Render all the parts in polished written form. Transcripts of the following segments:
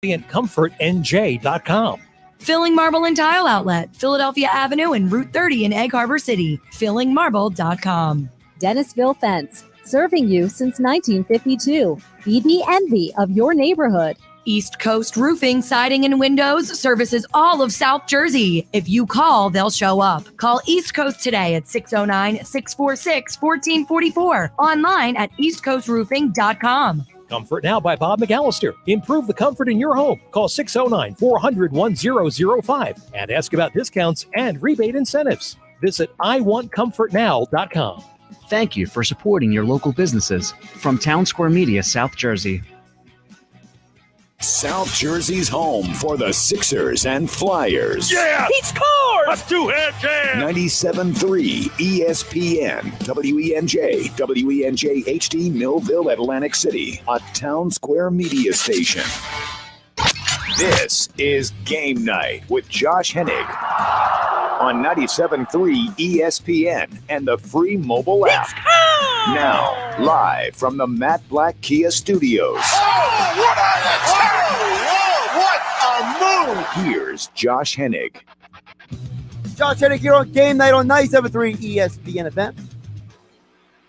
ComfortNJ.com. Filling Marble and Tile Outlet, Philadelphia Avenue and Route 30 in Egg Harbor City. FillingMarble.com. Dennisville Fence, serving you since 1952. Be the envy of your neighborhood. East Coast Roofing, Siding, and Windows services all of South Jersey. If you call, they'll show up. Call East Coast today at 609-646-1444. Online at eastcoastroofing.com. Comfort Now by Bob McAllister. Improve the comfort in your home. Call 609-400-1005 and ask about discounts and rebate incentives. Visit iwantcomfortnow.com. Thank you for supporting your local businesses. From Town Square Media, South Jersey. South Jersey's home for the Sixers and Flyers. Yeah! He scores! A two-hand jam! 97.3 ESPN, WENJ, WENJ HD, Millville, Atlantic City, a Town Square media station. This is Game Night with Josh Hennig on 97.3 ESPN and the free mobile app. Now, live from the Matt Black Kia Studios. Oh, what a move! Here's Josh Hennig. Josh Hennig here on Game Night on 97.3 ESPN FM.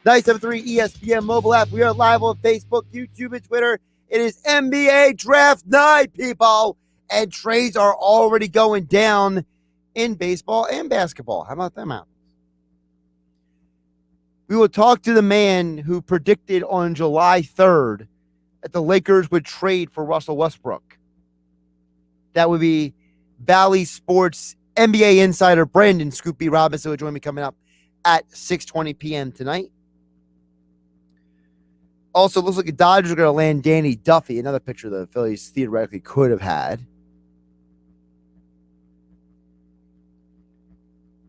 97.3 ESPN mobile app. We are live on Facebook, YouTube, and Twitter. It is NBA Draft Night, people. And trades are already going down in baseball and basketball. How about them out? We will talk to the man who predicted on July 3rd that the Lakers would trade for Russell Westbrook. That would be Bally Sports NBA insider Brandon Scoop B. Robinson will join me coming up at 6:20 p.m. tonight. Also, looks like the Dodgers are going to land Danny Duffy, another pitcher the Phillies theoretically could have had.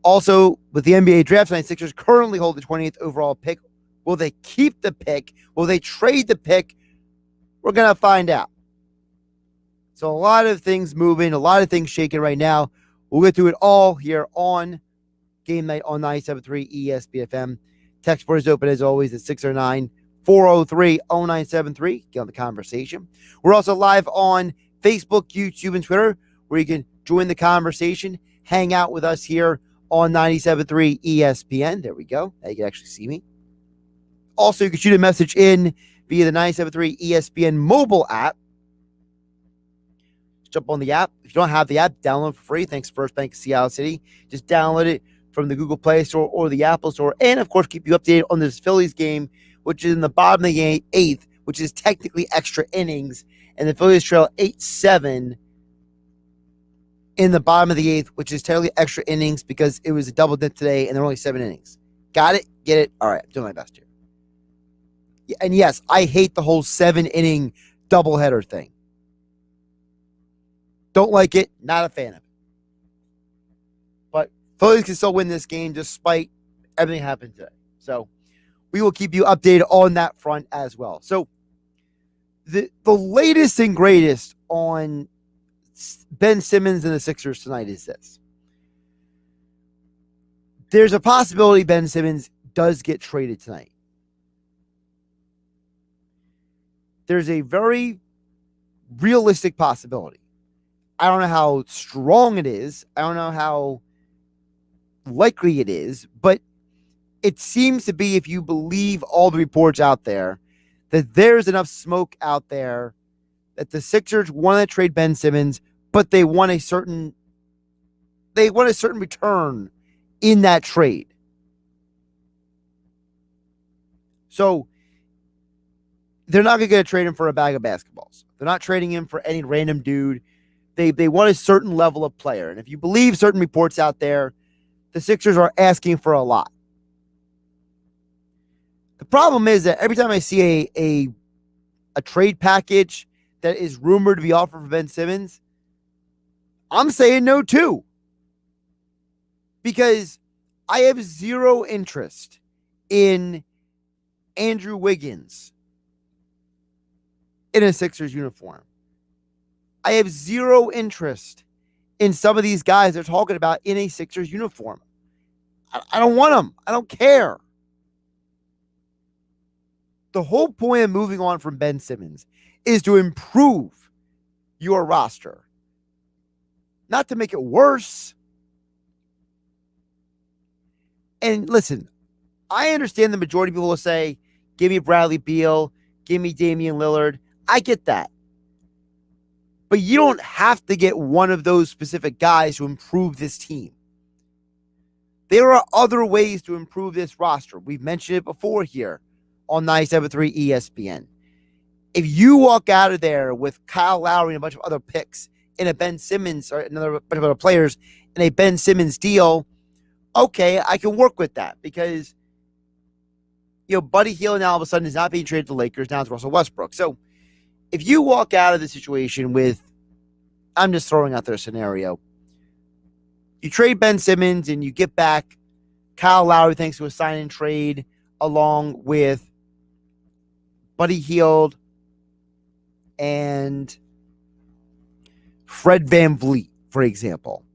Also, with the NBA draft tonight, Sixers currently hold the 20th overall pick. Will they keep the pick? Will they trade the pick? We're going to find out. So a lot of things moving, a lot of things shaking right now. We'll get to it all here on Game Night on 97.3 ESPN. Text board is open as always at 609-403-0973. Get on the conversation. We're also live on Facebook, YouTube, and Twitter, where you can join the conversation, hang out with us here on 97.3 ESPN. There we go. Now you can actually see me. Also, you can shoot a message in via the 97.3 ESPN mobile app. Just jump on the app. If you don't have the app, download for free. Thanks, First Bank of Seattle City. Just download it from the Google Play Store or the Apple Store. And, of course, keep you updated on this Phillies game, which is in the bottom of the eighth, which is technically extra innings. And the Phillies trail 8-7 in the bottom of the eighth, which is technically extra innings because it was a double dip today and there are only 7 innings. Got it? Get it? All right. I'm doing my best here. And yes, I hate the whole 7-inning doubleheader thing. Don't like it. Not a fan of it. But Phillies can still win this game despite everything happened today. So we will keep you updated on that front as well. So the latest and greatest on Ben Simmons and the Sixers tonight is this. There's a possibility Ben Simmons does get traded tonight. There's a very realistic possibility. I don't know how strong it is. I don't know how likely it is, but it seems to be, if you believe all the reports out there, that there's enough smoke out there that the Sixers want to trade Ben Simmons, but they want a certain return in that trade. So they're not going to trade him for a bag of basketballs. They're not trading him for any random dude. They want a certain level of player. And if you believe certain reports out there, the Sixers are asking for a lot. The problem is that every time I see a trade package that is rumored to be offered for Ben Simmons, I'm saying no too. Because I have zero interest in Andrew Wiggins in a Sixers uniform. I have zero interest in some of these guys they're talking about in a Sixers uniform. I don't want them. I don't care. The whole point of moving on from Ben Simmons is to improve your roster. Not to make it worse. And listen, I understand the majority of people will say, give me Bradley Beal, give me Damian Lillard. I get that. But you don't have to get one of those specific guys to improve this team. There are other ways to improve this roster. We've mentioned it before here on 97.3 ESPN. If you walk out of there with Kyle Lowry and a bunch of other picks in a Ben Simmons or another bunch of other players in a Ben Simmons deal, okay, I can work with that because, Buddy Hield now all of a sudden is not being traded to the Lakers. Now it's Russell Westbrook. So if you walk out of the situation with, I'm just throwing out there a scenario, you trade Ben Simmons and you get back Kyle Lowry thanks to a sign and trade along with Buddy Hield and Fred VanVleet, for example.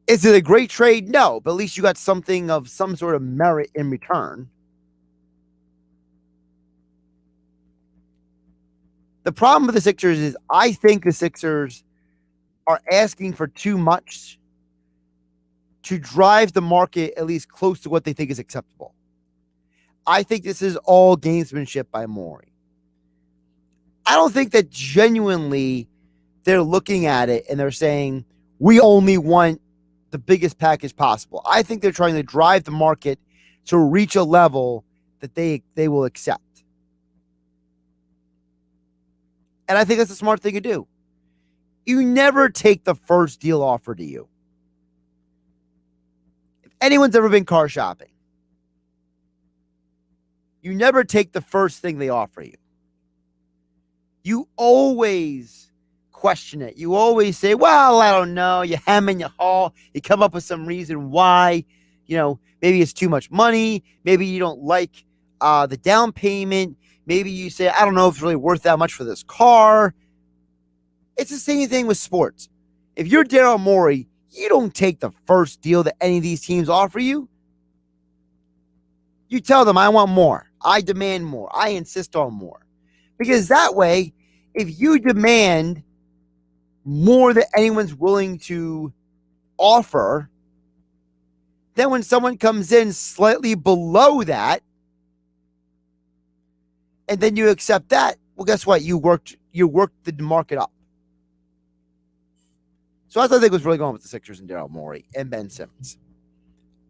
Is it a great trade? No, but at least you got something of some sort of merit in return. The problem with the Sixers is I think the Sixers are asking for too much to drive the market at least close to what they think is acceptable. I think this is all gamesmanship by Morey. I don't think that genuinely they're looking at it and they're saying, we only want the biggest package possible. I think they're trying to drive the market to reach a level that they will accept. And I think that's a smart thing to do. You never take the first deal offered to you. If anyone's ever been car shopping, you never take the first thing they offer you. You always question it. You always say, well, I don't know. You hem and you haw. You come up with some reason why. Maybe it's too much money. Maybe you don't like the down payment. Maybe you say, I don't know if it's really worth that much for this car. It's the same thing with sports. If you're Daryl Morey, you don't take the first deal that any of these teams offer you. You tell them, I want more. I demand more. I insist on more. Because that way, if you demand more than anyone's willing to offer, then when someone comes in slightly below that, and then you accept that, well, guess what? You worked the market up. So that's what I think was really going with the Sixers and Daryl Morey and Ben Simmons.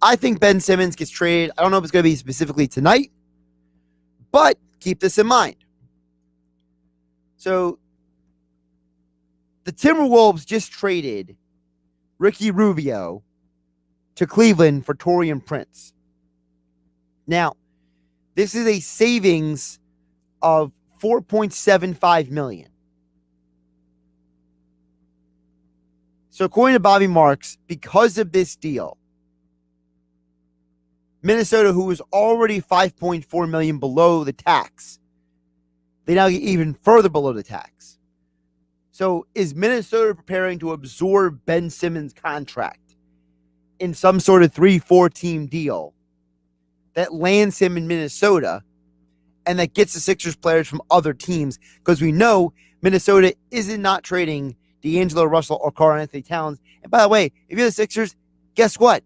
I think Ben Simmons gets traded. I don't know if it's going to be specifically tonight, but keep this in mind. So the Timberwolves just traded Ricky Rubio to Cleveland for Taurean Prince. Now, this is a savings of $4.75 million. So according to Bobby Marks, because of this deal, Minnesota, who was already $5.4 million below the tax, they now get even further below the tax. So is Minnesota preparing to absorb Ben Simmons' contract in some sort of 3-4 team deal that lands him in Minnesota and that gets the Sixers players from other teams? Because we know Minnesota isn't not trading D'Angelo Russell or Karl Anthony Towns. And by the way, if you're the Sixers, guess what?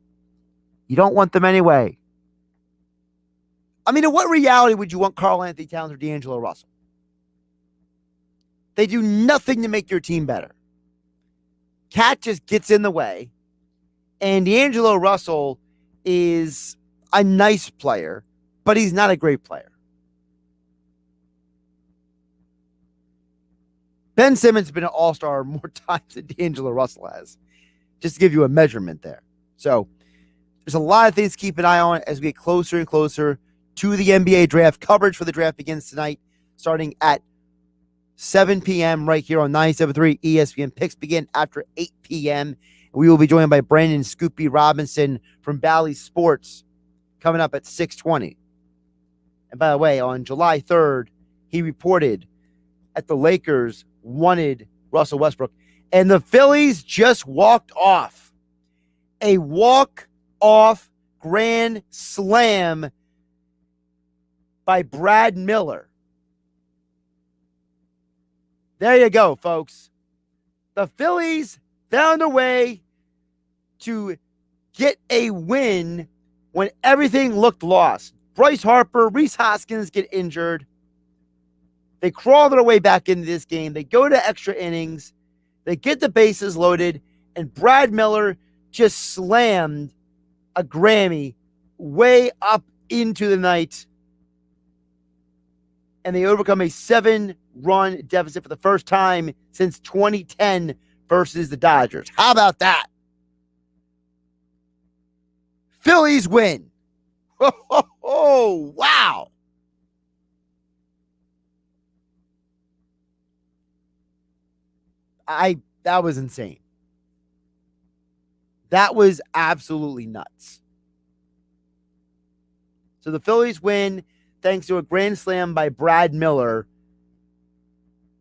You don't want them anyway. I mean, in what reality would you want Karl Anthony Towns or D'Angelo Russell? They do nothing to make your team better. Cat just gets in the way. And D'Angelo Russell is a nice player, but he's not a great player. Ben Simmons has been an all-star more times than D'Angelo Russell has, just to give you a measurement there. So there's a lot of things to keep an eye on as we get closer and closer to the NBA draft. Coverage for the draft begins tonight, starting at 7 p.m. right here on 97.3 ESPN. Picks begin after 8 p.m. We will be joined by Brandon Scoopy Robinson from Bally Sports coming up at 6:20. And by the way, on July 3rd, he reported that the Lakers wanted Russell Westbrook, and the Phillies just walked off. A walk-off grand slam by Brad Miller. There you go, folks. The Phillies found a way to get a win when everything looked lost. Bryce Harper, Rhys Hoskins get injured. They crawl their way back into this game. They go to extra innings. They get the bases loaded, and Brad Miller just slammed a Grammy way up into the night. And they overcome a 7-run deficit for the first time since 2010 versus the Dodgers. How about that? Phillies win. Oh, wow. That was insane. That was absolutely nuts. So the Phillies win thanks to a grand slam by Brad Miller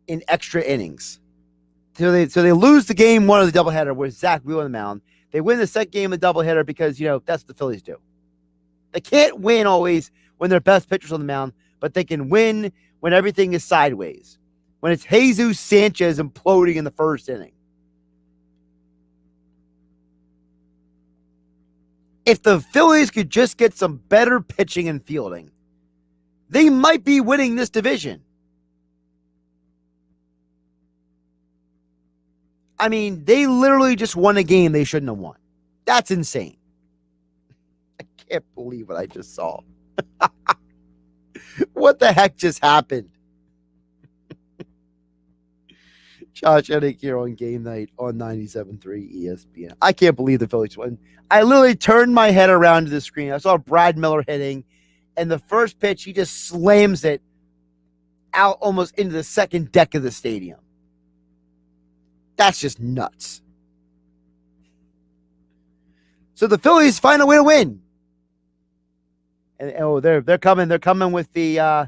in extra innings. So they lose the game one of the doubleheader with Zach Wheeler on the mound. They win the second game of the doubleheader because, that's what the Phillies do. They can't win always when their best pitcher's on the mound, but they can win when everything is sideways. When it's Jesus Sanchez imploding in the first inning. If the Phillies could just get some better pitching and fielding, they might be winning this division. I mean, they literally just won a game they shouldn't have won. That's insane. I can't believe what I just saw. What the heck just happened? Josh Hennig here on Game Night on 97.3 ESPN. I can't believe the Phillies won. I literally turned my head around to the screen. I saw Brad Miller hitting, and the first pitch, he just slams it out almost into the second deck of the stadium. That's just nuts. So the Phillies find a way to win. And they're coming with the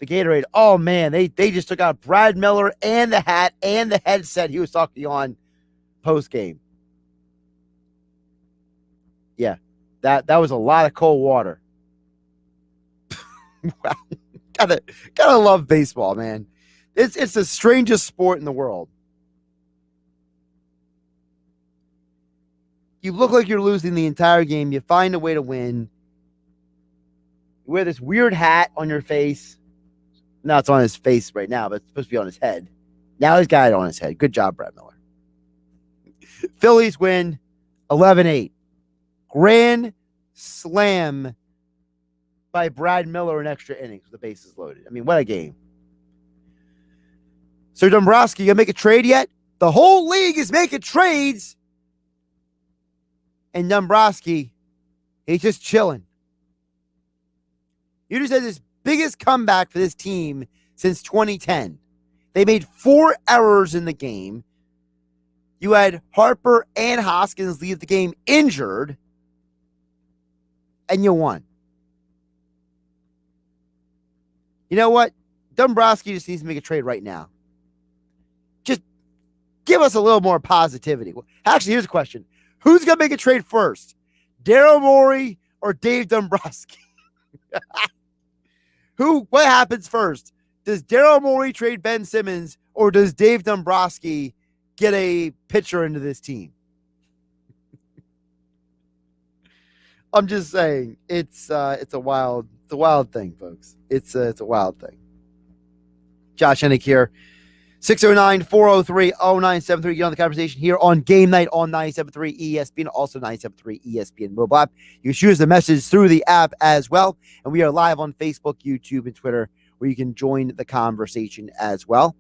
Gatorade. Oh man, they just took out Brad Miller and the hat and the headset he was talking on post game. Yeah, that was a lot of cold water. Wow. Gotta love baseball, man. It's the strangest sport in the world. You look like you're losing the entire game. You find a way to win. You wear this weird hat on your face. Now it's on his face right now, but it's supposed to be on his head. Now he's got it on his head. Good job, Brad Miller. Phillies win 11-8. Grand slam by Brad Miller in extra innings with the bases loaded. I mean, what a game. So Dombrowski, you gonna make a trade yet? The whole league is making trades. And Dombrowski, he's just chilling. You just had this biggest comeback for this team since 2010. They made 4 errors in the game. You had Harper and Hoskins leave the game injured. And you won. You know what? Dombrowski just needs to make a trade right now. Just give us a little more positivity. Actually, here's a question. Who's going to make a trade first? Daryl Morey or Dave Dombrowski? What happens first? Does Daryl Morey trade Ben Simmons or does Dave Dombrowski get a pitcher into this team? I'm just saying it's a wild thing, folks. It's a wild thing. Josh Hennig here. 609-403-0973. Get on the conversation here on Game Night on 97.3 ESPN, also 97.3 ESPN mobile app. You can shoot us a message through the app as well. And we are live on Facebook, YouTube, and Twitter, where you can join the conversation as well.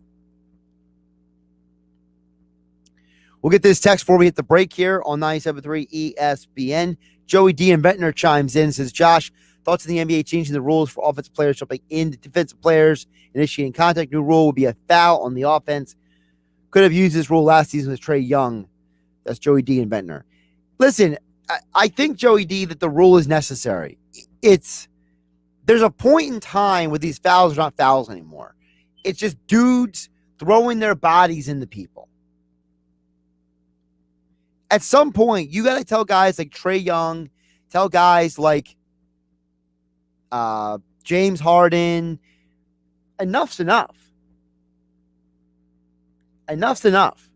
We'll get this text before we hit the break here on 97.3 ESPN. Joey D. and Ventnor chimes in and says, Josh, thoughts on the NBA changing the rules for offensive players jumping into defensive players, initiating contact. New rule would be a foul on the offense. Could have used this rule last season with Trae Young. That's Joey D. and Ventnor. Listen, I think, Joey D., that the rule is necessary. There's a point in time where these fouls are not fouls anymore. It's just dudes throwing their bodies into people. At some point, you got to tell guys like Trae Young, tell guys like James Harden, enough's enough. enough's enough.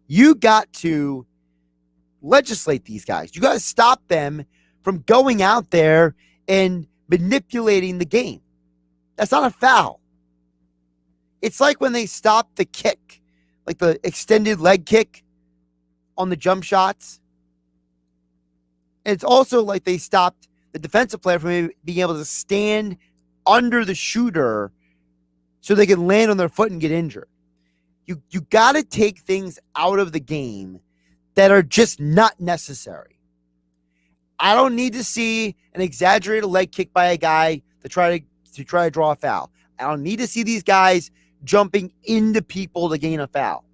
You got to legislate these guys. You got to stop them from going out there and manipulating the game. That's not a foul. It's like when they stopped the kick, like the extended leg kick on the jump shots. And it's also like they stopped the defensive player from being able to stand under the shooter so they can land on their foot and get injured. You got to take things out of the game that are just not necessary. I don't need to see an exaggerated leg kick by a guy to try to draw a foul. I don't need to see these guys jumping into people to gain a foul.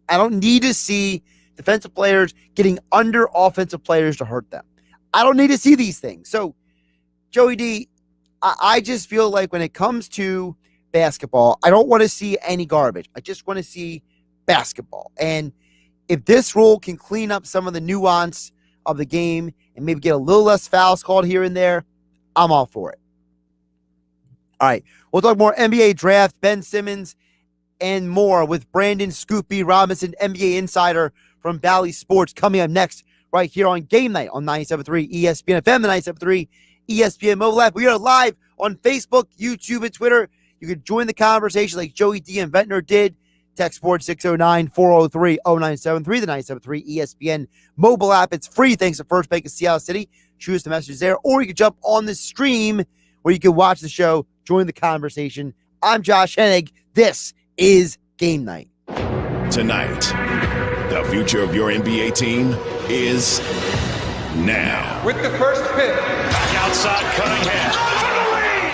I don't need to see defensive players getting under offensive players to hurt them. I don't need to see these things. So, Joey D, I just feel like when it comes to basketball, I don't want to see any garbage. I just want to see basketball. And if this rule can clean up some of the nuance of the game and maybe get a little less fouls called here and there, I'm all for it. All right, we'll talk more NBA draft, Ben Simmons, and more with Brandon Scoopy Robinson, NBA insider from Bally Sports, coming up next right here on Game Night on 97.3 ESPN FM, the 97.3 ESPN mobile app. We are live on Facebook, YouTube, and Twitter. You can join the conversation like Joey D and Ventnor did. Text board 609-403-0973, the 97.3 ESPN mobile app. It's free thanks to First Bank of Seattle City. Shoot us the messages there, or you can jump on the stream where you can watch the show, join the conversation. I'm Josh Hennig. This is Game Night. Tonight, the future of your NBA team is now. With the first pick. Back outside, Cunningham.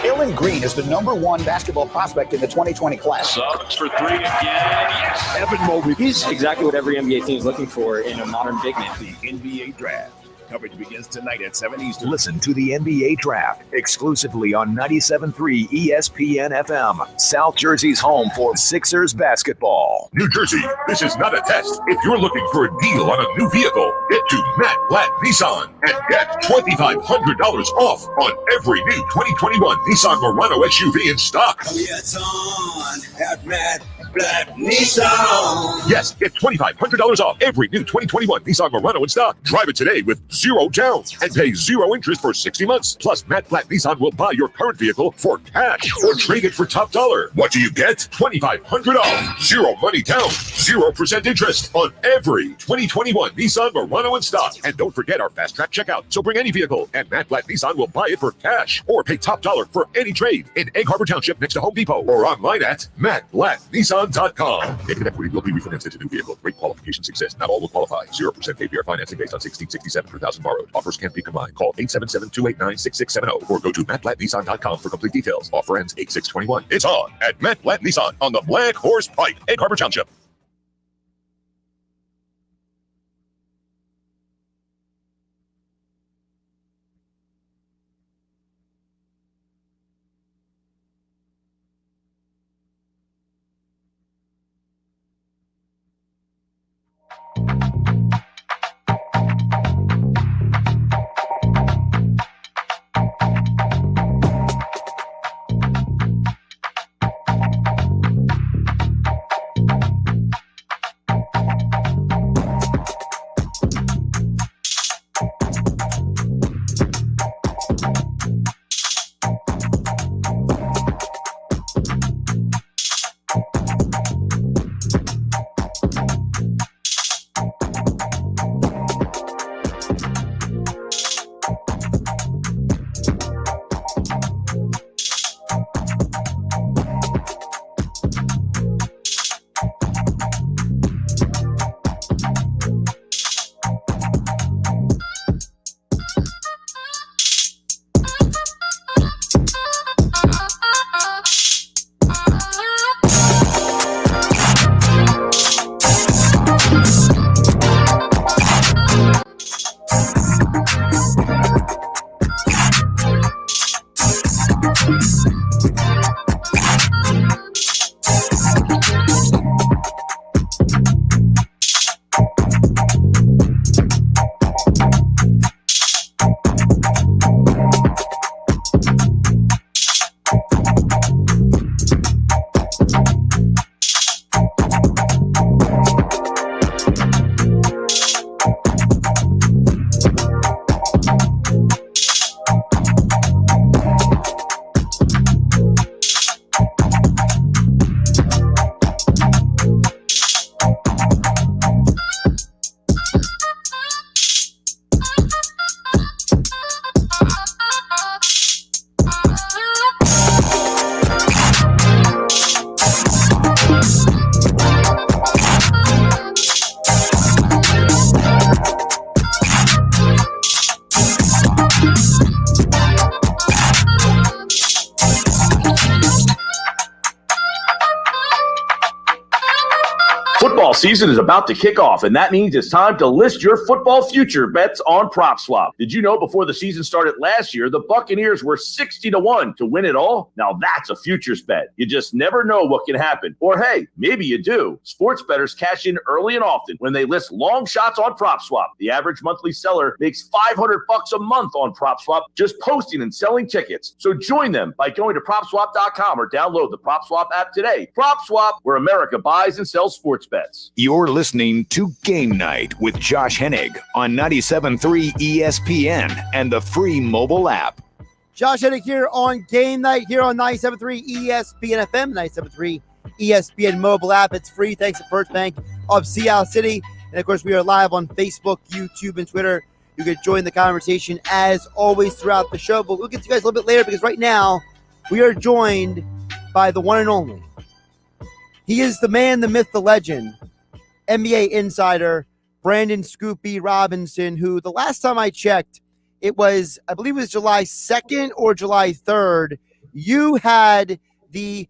Aaron Green is the #1 basketball prospect in the 2020 class. Suggs for three again. Yes. Evan Mobley. He's exactly what every NBA team is looking for in a modern big man. The NBA Draft. Coverage begins tonight at 7 Eastern. Listen to the NBA Draft exclusively on 97.3 ESPN FM, South Jersey's home for Sixers basketball. New Jersey, this is not a test. If you're looking for a deal on a new vehicle, get to Matt Blatt Nissan and get $2,500 off on every new 2021 Nissan Murano SUV in stock. It's on at Matt Blatt Nissan. Yes, get $2,500 off every new 2021 Nissan Murano in stock. Drive it today with 0 down and pay 0 interest for 60 months. Plus, Matt Blatt Nissan will buy your current vehicle for cash or trade it for top dollar. What do you get? $2,500 off. 0 money down, 0% interest on every 2021 Nissan Murano in stock. And don't forget our fast track checkout. So bring any vehicle and Matt Blatt Nissan will buy it for cash or pay top dollar for any trade in Egg Harbor Township next to Home Depot or online at mattblattnissan.com. Negative equity will be refinanced into new vehicle. Rate qualifications exist. Not all will qualify. 0% APR financing based on 1667 per thousand borrowed. Offers can't be combined. Call 877-289-6670 or go to mattblattnissan.com for complete details. Offer ends 8/6/21. It's on at Matt Blatt Nissan on the Black Horse Pike, Egg Harbor Township. Offseason is about to kick off, and that means it's time to list your football future bets on PropSwap. Did you know before the season started last year, the Buccaneers were 60-1 to win it all? Now that's a futures bet. You just never know what can happen. Or hey, maybe you do. Sports bettors cash in early and often when they list long shots on PropSwap. The average monthly seller makes $500 a month on PropSwap just posting and selling tickets. So join them by going to PropSwap.com or download the PropSwap app today. PropSwap, where America buys and sells sports bets. You're listening to Game Night with Josh Hennig on 97.3 ESPN and the free mobile app. Josh Hennig here on Game Night here on 97.3 ESPN FM, 97.3 ESPN mobile app. It's free thanks to First Bank of Seattle City. And, of course, we are live on Facebook, YouTube, and Twitter. You can join the conversation, as always, throughout the show. But we'll get to you guys a little bit later because right now we are joined by the one and only. He is the man, the myth, the legend, NBA insider Brandon Scoopy Robinson, who the last time I checked, I believe it was July 2nd or July 3rd, you had by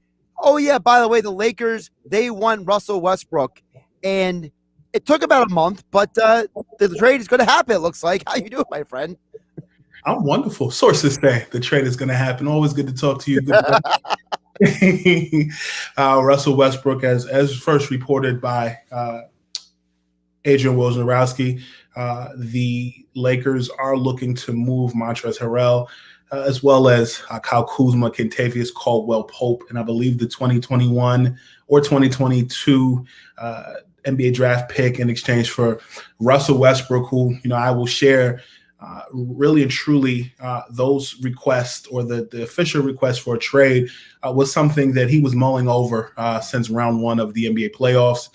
the way, the Lakers, they won Russell Westbrook. And it took about a month, but the trade is going to happen, it looks like. How you doing, my friend? I'm wonderful. Sources say the trade is going to happen. Always good to talk to you. Russell Westbrook, as first reported by Adrian Wojnarowski, the Lakers are looking to move Montrezl Harrell, as well as Kyle Kuzma, Kentavious Caldwell-Pope, and I believe the 2021 or 2022 NBA draft pick in exchange for Russell Westbrook, who, I will share really and truly those requests, or the official request for a trade was something that he was mulling over since round one of the NBA playoffs.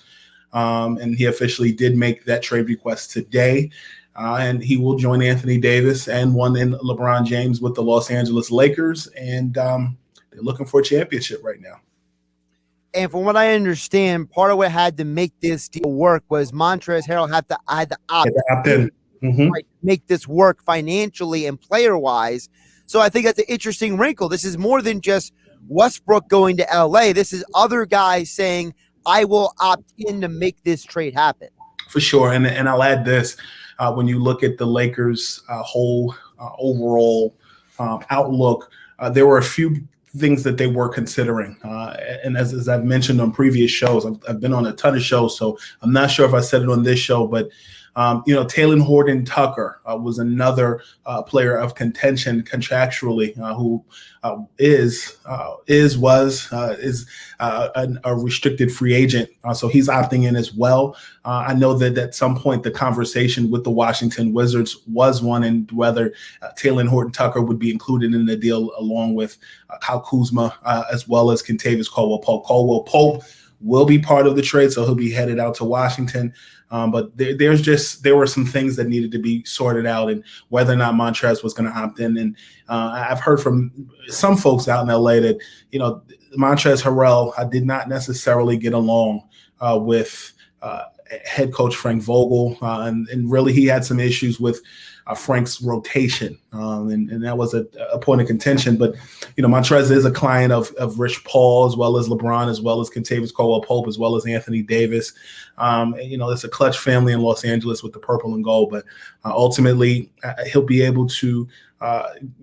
And he officially did make that trade request today. And he will join Anthony Davis and one in LeBron James with the Los Angeles Lakers. And they're looking for a championship right now. And from what I understand, part of what had to make this deal work was Montrezl Harrell had to opt in. Mm-hmm. Right, make this work financially and player-wise. So I think that's an interesting wrinkle. This is more than just Westbrook going to LA. This is other guys saying, I will opt in to make this trade happen. For sure. And I'll add this. When you look at the Lakers' whole overall outlook, there were a few things that they were considering. And as I've mentioned on previous shows, I've been on a ton of shows, so I'm not sure if I said it on this show, but Talen Horton-Tucker was another player of contention contractually, who is a restricted free agent. So he's opting in as well. I know that at some point the conversation with the Washington Wizards was one, and whether Talen Horton-Tucker would be included in the deal along with Kyle Kuzma, as well as Kentavious Caldwell-Pope. Caldwell-Pope will be part of the trade, so he'll be headed out to Washington. But there were some things that needed to be sorted out, and whether or not Montrez was going to opt in. And I've heard from some folks out in LA that, Montrezl Harrell did not necessarily get along with head coach Frank Vogel, and really he had some issues with Frank's rotation, and that was a point of contention. But Montrez is a client of Rich Paul, as well as LeBron, as well as Kentavious Caldwell-Pope, as well as Anthony Davis. It's a clutch family in Los Angeles with the purple and gold. But ultimately, he'll be able to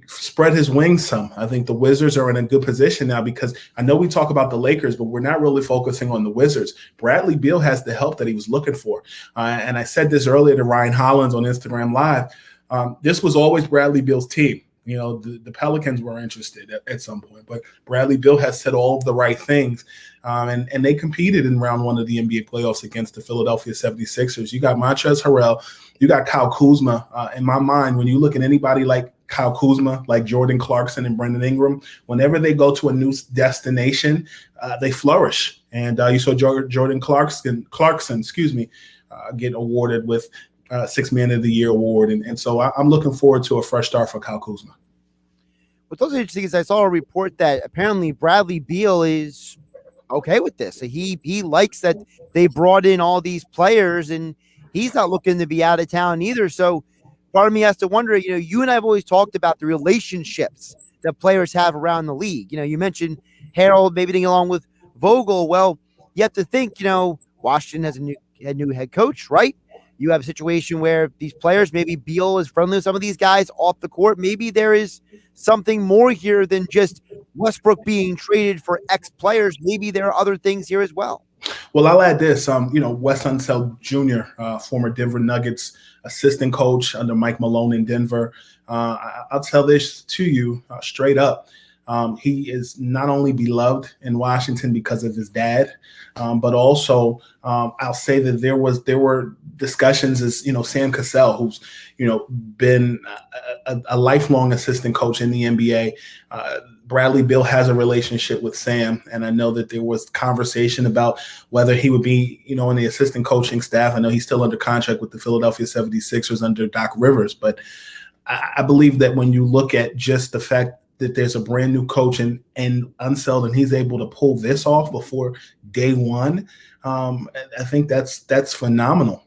spread his wings some. I think the Wizards are in a good position now, because I know we talk about the Lakers, but we're not really focusing on the Wizards. Bradley Beal has the help that he was looking for. And I said this earlier to Ryan Hollins on Instagram Live. This was always Bradley Beal's team. The Pelicans were interested at some point, but Bradley Beal has said all of the right things. And they competed in round one of the NBA playoffs against the Philadelphia 76ers. You got Montrezl Harrell, you got Kyle Kuzma. In my mind, when you look at anybody like Kyle Kuzma, like Jordan Clarkson and Brendan Ingram, whenever they go to a new destination, they flourish. And you saw Jordan Clarkson, get awarded with Sixth Man of the Year award. And so I'm looking forward to a fresh start for Kyle Kuzma. What's also interesting is I saw a report that apparently Bradley Beal is okay with this. He likes that they brought in all these players, and he's not looking to be out of town either. So part of me has to wonder, you and I have always talked about the relationships that players have around the league. You mentioned Harold maybe getting along with Vogel. Well, you have to think, Washington has a new new head coach, right? You have a situation where these players, maybe Beal is friendly with some of these guys off the court. Maybe there is something more here than just Westbrook being traded for X players. Maybe there are other things here as well. Well, I'll add this. Wes Unseld Jr., former Denver Nuggets assistant coach under Mike Malone in Denver. I'll tell this to you straight up. He is not only beloved in Washington because of his dad, but also I'll say that there were discussions as Sam Cassell, who's been a lifelong assistant coach in the NBA. Bradley Beal has a relationship with Sam, and I know that there was conversation about whether he would be in the assistant coaching staff. I know he's still under contract with the Philadelphia 76ers under Doc Rivers, but I believe that when you look at just the fact that there's a brand new coach and Unseld, and he's able to pull this off before day one, I think that's phenomenal.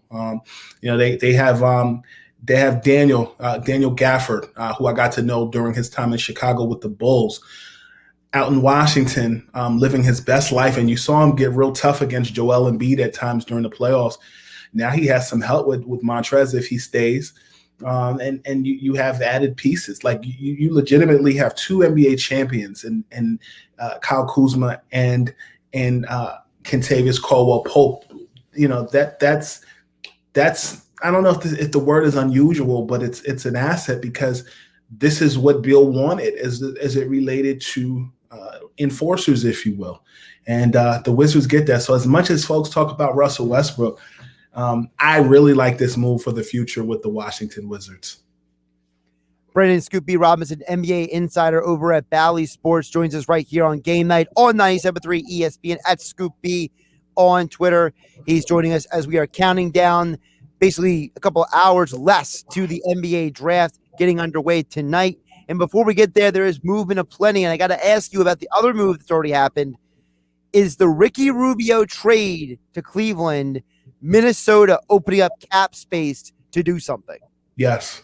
They have Daniel Gafford, who I got to know during his time in Chicago with the Bulls, out in Washington, living his best life. And you saw him get real tough against Joel Embiid at times during the playoffs. Now he has some help with Montrez if he stays. And you have added pieces. Like you legitimately have two NBA champions and Kyle Kuzma and Kentavious Caldwell-Pope. That's I don't know if the word is unusual, but it's an asset because this is what Bill wanted as it related to enforcers, if you will. And the Wizards get that. So as much as folks talk about Russell Westbrook, I really like this move for the future with the Washington Wizards. Brendan Scoop B. Robinson, NBA insider over at Bally Sports, joins us right here on Game Night on 97.3 ESPN at Scoop B on Twitter. He's joining us as we are counting down basically a couple of hours less to the NBA draft getting underway tonight. And before we get there, there is movement aplenty. And I got to ask you about the other move that's already happened. Is the Ricky Rubio trade to Cleveland, Minnesota opening up cap space to do something? Yes.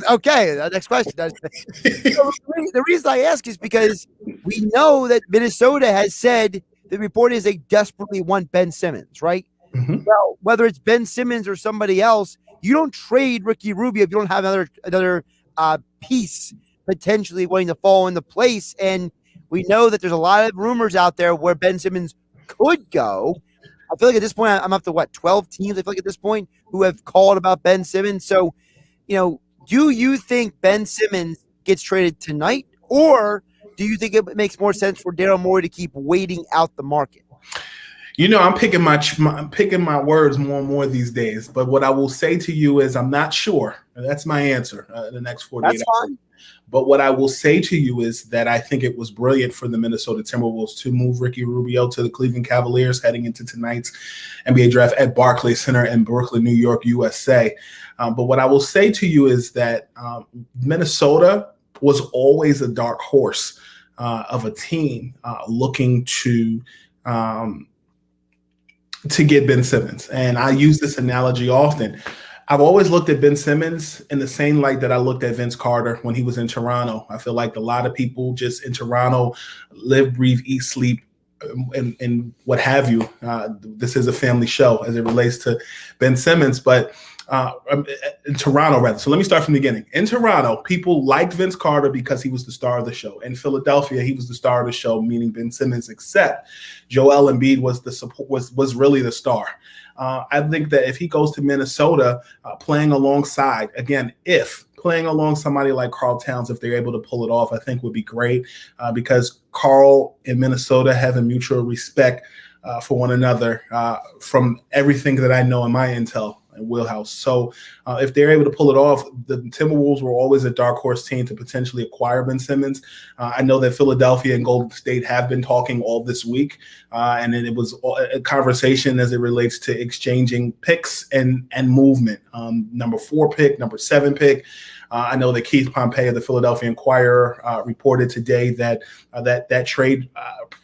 Okay, next question. The reason I ask is because we know that Minnesota has said the report is they desperately want Ben Simmons, right? Mm-hmm. Well, whether it's Ben Simmons or somebody else, you don't trade Ricky Rubio if you don't have another piece potentially waiting to fall into place. And we know that there's a lot of rumors out there where Ben Simmons could go. I feel like at this point, I'm up to 12 teams, I feel like at this point, who have called about Ben Simmons. So, do you think Ben Simmons gets traded tonight, or do you think it makes more sense for Daryl Morey to keep waiting out the market? I'm picking my words more and more these days. But what I will say to you is I'm not sure. That's my answer in the next 48 hours. Fine. But what I will say to you is that I think it was brilliant for the Minnesota Timberwolves to move Ricky Rubio to the Cleveland Cavaliers heading into tonight's NBA draft at Barclays Center in Brooklyn, New York, USA. But what I will say to you is that Minnesota was always a dark horse of a team looking to get Ben Simmons. And I use this analogy often. I've always looked at Ben Simmons in the same light that I looked at Vince Carter when he was in Toronto. I feel like a lot of people just in Toronto live, breathe, eat, sleep, and what have you. This is a family show as it relates to Ben Simmons, but in Toronto, rather. So let me start from the beginning. In Toronto, people liked Vince Carter because he was the star of the show. In Philadelphia, he was the star of the show, meaning Ben Simmons, except Joel Embiid was really the star. I think that if he goes to Minnesota, playing alongside somebody like Karl Towns, if they're able to pull it off, I think would be great because Karl and Minnesota have a mutual respect for one another from everything that I know in my intel and wheelhouse. So if they're able to pull it off, the Timberwolves were always a dark horse team to potentially acquire Ben Simmons. I know that Philadelphia and Golden State have been talking all this week, and then it was a conversation as it relates to exchanging picks and movement. Number 4 pick, number 7 pick. I know that Keith Pompey of the Philadelphia Inquirer reported today that that trade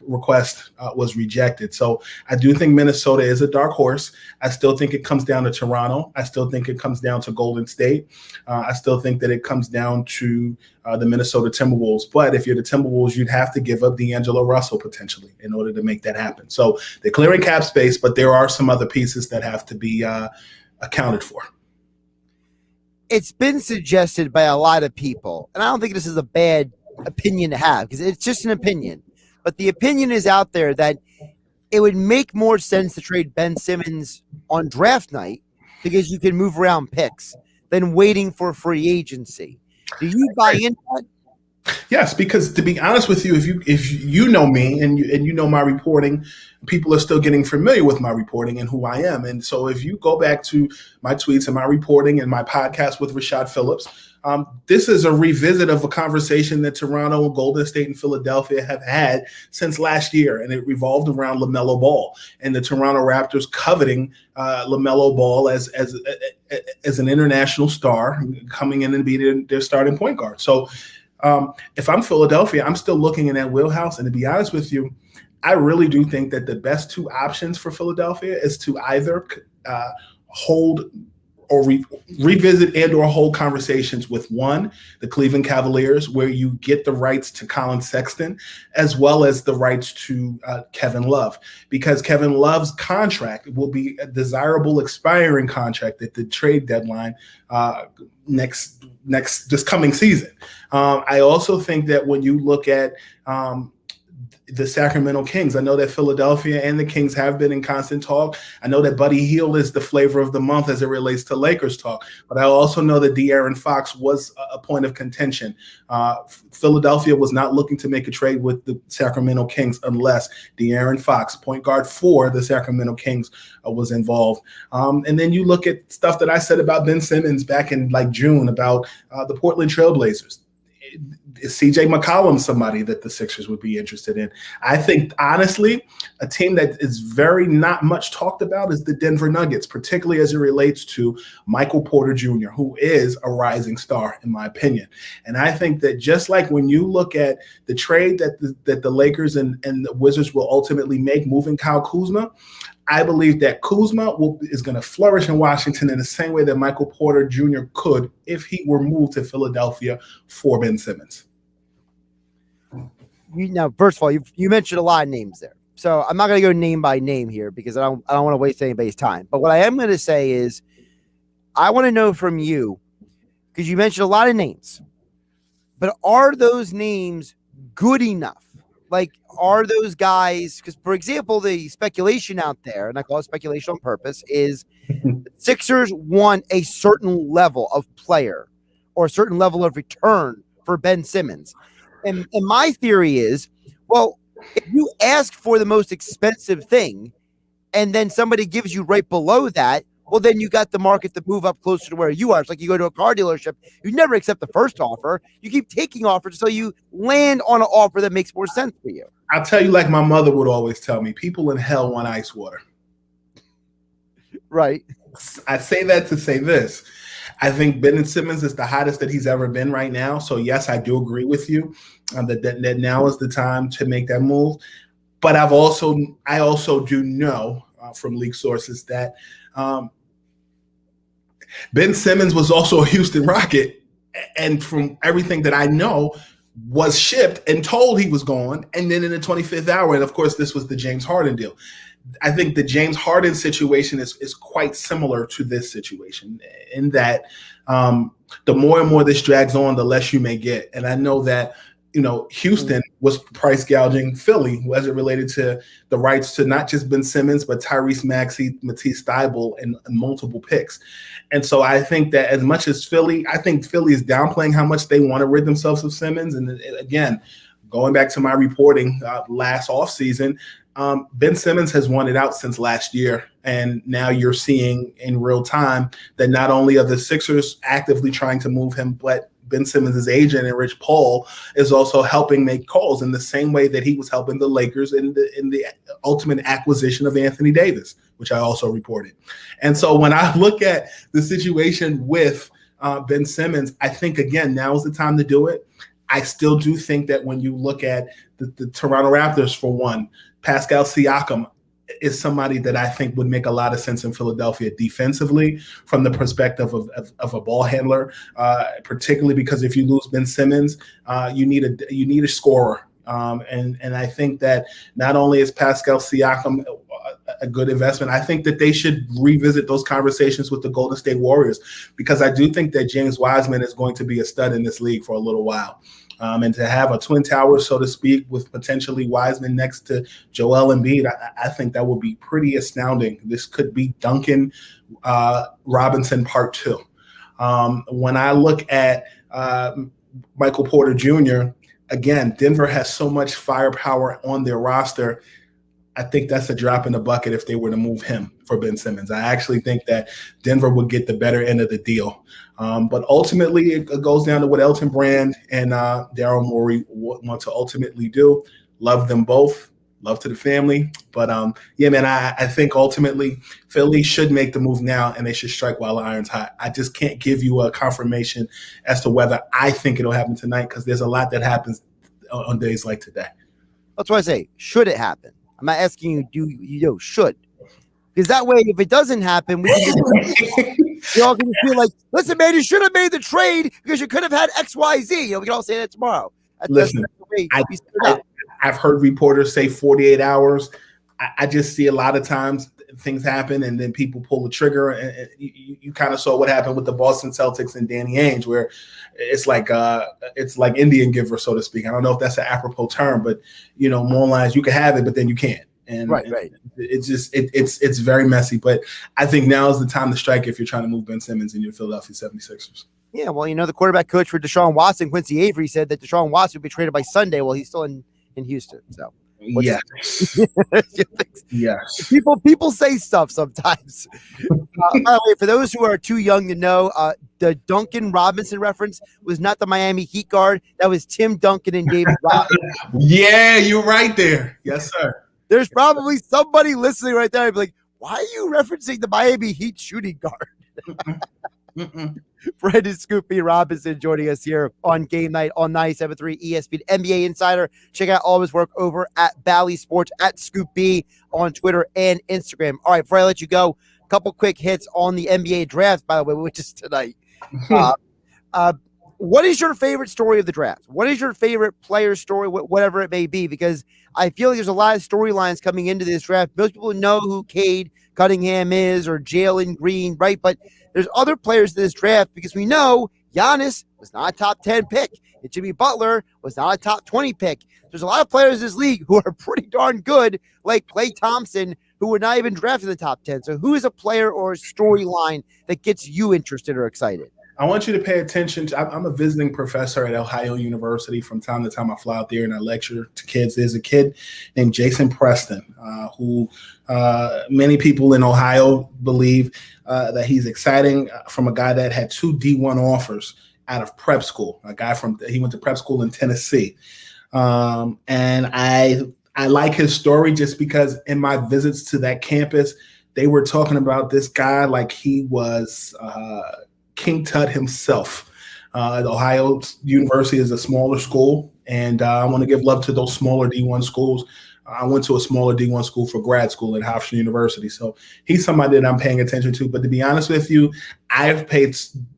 request was rejected. So I do think Minnesota is a dark horse. I still think it comes down to Toronto. I still think it comes down to Golden State. I still think that it comes down to the Minnesota Timberwolves. But if you're the Timberwolves, you'd have to give up D'Angelo Russell potentially in order to make that happen. So they're clearing cap space, but there are some other pieces that have to be accounted for. It's been suggested by a lot of people, and I don't think this is a bad opinion to have because it's just an opinion. But the opinion is out there that it would make more sense to trade Ben Simmons on draft night because you can move around picks than waiting for free agency. Do you buy into that? Yes, because to be honest with you, if you know me and you know my reporting, people are still getting familiar with my reporting and who I am. And so if you go back to my tweets and my reporting and my podcast with Rashad Phillips, this is a revisit of a conversation that Toronto, Golden State, and Philadelphia have had since last year, and it revolved around LaMelo Ball and the Toronto Raptors coveting LaMelo Ball as an international star coming in and being their starting point guard. So if I'm Philadelphia, I'm still looking in that wheelhouse. And to be honest with you, I really do think that the best two options for Philadelphia is to either hold or revisit and or hold conversations with one, the Cleveland Cavaliers, where you get the rights to Colin Sexton, as well as the rights to Kevin Love, because Kevin Love's contract will be a desirable expiring contract at the trade deadline this coming season. I also think that when you look at the Sacramento Kings, I know that Philadelphia and the Kings have been in constant talk. I know that Buddy Hield is the flavor of the month as it relates to Lakers talk, but I also know that De'Aaron Fox was a point of contention. Philadelphia was not looking to make a trade with the Sacramento Kings unless De'Aaron Fox, point guard for the Sacramento Kings, was involved. And then you look at stuff that I said about Ben Simmons back in like June about the Portland Trailblazers. Is CJ McCollum somebody that the Sixers would be interested in? I think, honestly, a team that is very not much talked about is the Denver Nuggets, particularly as it relates to Michael Porter Jr., who is a rising star, in my opinion. And I think that just like when you look at the trade that the Lakers and the Wizards will ultimately make moving Kyle Kuzma, I believe that Kuzma is going to flourish in Washington in the same way that Michael Porter Jr. could if he were moved to Philadelphia for Ben Simmons. Now, first of all, you mentioned a lot of names there. So I'm not going to go name by name here because I don't want to waste anybody's time. But what I am going to say is I want to know from you, because you mentioned a lot of names, but are those names good enough? Like, are those guys, because, for example, the speculation out there, and I call it speculation on purpose, is the Sixers want a certain level of player or a certain level of return for Ben Simmons. And my theory is, well, if you ask for the most expensive thing and then somebody gives you right below that, well, then you got the market to move up closer to where you are. It's like you go to a car dealership. You never accept the first offer. You keep taking offers until you land on an offer that makes more sense for you. I'll tell you, like my mother would always tell me, people in hell want ice water. Right. I say that to say this. I think Ben Simmons is the hottest that he's ever been right now. So, yes, I do agree with you that now is the time to make that move. But I also do know from leak sources that Ben Simmons was also a Houston Rocket, and from everything that I know, was shipped and told he was gone, and then in the 25th hour, and of course this was the James Harden deal. I think the James Harden situation is quite similar to this situation in that the more and more this drags on, the less you may get. And I know that, Houston was price gouging Philly as it related to the rights to not just Ben Simmons, but Tyrese Maxey, Matisse Thybulle, and multiple picks. And so I think that as much as Philly is downplaying how much they want to rid themselves of Simmons. And again, going back to my reporting last offseason, Ben Simmons has wanted out since last year. And now you're seeing in real time that not only are the Sixers actively trying to move him, but Ben Simmons' agent and Rich Paul is also helping make calls in the same way that he was helping the Lakers in the ultimate acquisition of Anthony Davis, which I also reported. And so when I look at the situation with Ben Simmons, I think, again, now is the time to do it. I still do think that when you look at the Toronto Raptors, for one, Pascal Siakam is somebody that I think would make a lot of sense in Philadelphia defensively from the perspective of a ball handler, particularly because if you lose Ben Simmons, you need a scorer. And I think that not only is Pascal Siakam a good investment, I think that they should revisit those conversations with the Golden State Warriors, because I do think that James Wiseman is going to be a stud in this league for a little while. And to have a twin tower, so to speak, with potentially Wiseman next to Joel Embiid, I think that would be pretty astounding. This could be Duncan Robinson Part 2. When I look at Michael Porter Jr., again, Denver has so much firepower on their roster. I think that's a drop in the bucket if they were to move him for Ben Simmons. I actually think that Denver would get the better end of the deal. But ultimately, it goes down to what Elton Brand and Daryl Morey want to ultimately do. Love them both. Love to the family. But, yeah, man, I think ultimately Philly should make the move now, and they should strike while the iron's hot. I just can't give you a confirmation as to whether I think it'll happen tonight, because there's a lot that happens on days like today. That's why I say, should it happen? I'm not asking you, should. Because that way, if it doesn't happen, we can just you're all going to feel like, listen, man, you should have made the trade because you could have had X, Y, Z. We can all say that tomorrow. Listen, I've heard reporters say 48 hours. I just see a lot of times things happen and then people pull the trigger. And you kind of saw what happened with the Boston Celtics and Danny Ainge, where it's like Indian giver, so to speak. I don't know if that's an apropos term, but more lines, you can have it, but then you can't. And right. It's just it's very messy. But I think now is the time to strike if you're trying to move Ben Simmons in your Philadelphia 76ers. Yeah, well, the quarterback coach for Deshaun Watson, Quincy Avery, said that Deshaun Watson would be traded by Sunday while he's still in Houston. So yes. Yes. People say stuff sometimes. By the way, for those who are too young to know, the Duncan Robinson reference was not the Miami Heat guard. That was Tim Duncan and David Robinson. Yeah, you're right there. Yes, sir. There's probably somebody listening right there and be like, why are you referencing the Miami Heat shooting guard? Brendan Scoopy Robinson joining us here on Game Night on 97.3 ESPN NBA Insider. Check out all of his work over at Bally Sports, at Scoop B on Twitter and Instagram. All right, before I let you go, a couple quick hits on the NBA draft, by the way, which is tonight. What is your favorite story of the draft? What is your favorite player story, whatever it may be? Because I feel like there's a lot of storylines coming into this draft. Most people know who Cade Cunningham is or Jalen Green, right? But there's other players in this draft because we know Giannis was not a top 10 pick and Jimmy Butler was not a top 20 pick. There's a lot of players in this league who are pretty darn good, like Klay Thompson, who were not even drafted in the top 10. So who is a player or a storyline that gets you interested or excited? I want you to pay attention to, I'm a visiting professor at Ohio University. From time to time, I fly out there and I lecture to kids. There's a kid named Jason Preston, who many people in Ohio believe that he's exciting, from a guy that had 2 D1 offers out of prep school, he went to prep school in Tennessee. And I like his story just because in my visits to that campus, they were talking about this guy like he was King Tut himself. Ohio University is a smaller school, and I want to give love to those smaller D1 schools. I went to a smaller D1 school for grad school at Hofstra University, so he's somebody that I'm paying attention to. But to be honest with you, I've paid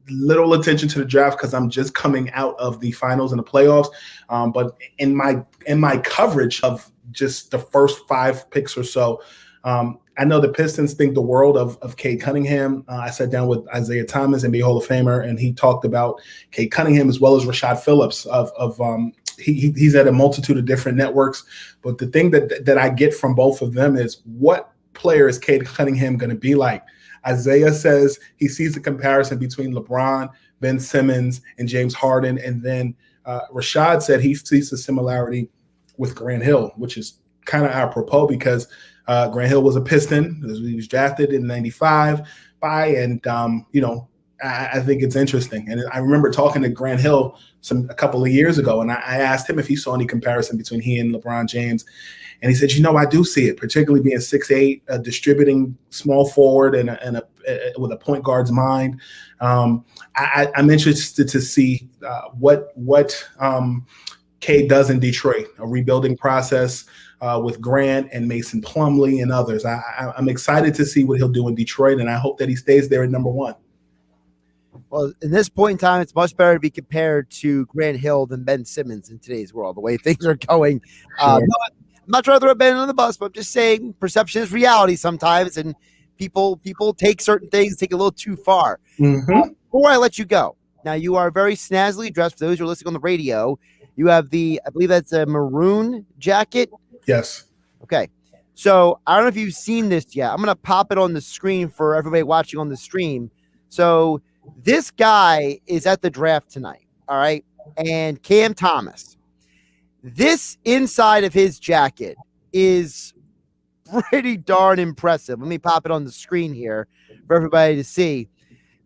little attention to the draft because I'm just coming out of the finals and the playoffs. But in my coverage of just the first 5 picks or so, I know the Pistons think the world of Cade Cunningham. I sat down with Isaiah Thomas, NBA Hall of Famer, and he talked about Cade Cunningham as well as Rashad Phillips. He's at a multitude of different networks. But the thing that I get from both of them is, what player is Cade Cunningham going to be like? Isaiah says he sees the comparison between LeBron, Ben Simmons, and James Harden. And then Rashad said he sees a similarity with Grant Hill, which is kind of apropos because Grant Hill was a Piston. He was drafted in 95 and I think it's interesting. And I remember talking to Grant Hill a couple of years ago, and I asked him if he saw any comparison between he and LeBron James. And he said, I do see it, particularly being 6'8", distributing small forward and with a point guard's mind. I'm interested to see what Cade does in Detroit, a rebuilding process with Grant and Mason Plumlee and others. I'm excited to see what he'll do in Detroit, and I hope that he stays there at number one. Well, in this point in time, it's much better to be compared to Grant Hill than Ben Simmons in today's world, the way things are going. I'm not trying to throw Ben on the bus, but I'm just saying perception is reality sometimes, and people take certain things, take it a little too far. Before I let you go, now you are very snazzily dressed. For those who are listening on the radio, you have I believe that's a maroon jacket. Yes. Okay. So I don't know if you've seen this yet. I'm going to pop it on the screen for everybody watching on the stream. So this guy is at the draft tonight. All right. And Cam Thomas, this inside of his jacket is pretty darn impressive. Let me pop it on the screen here for everybody to see.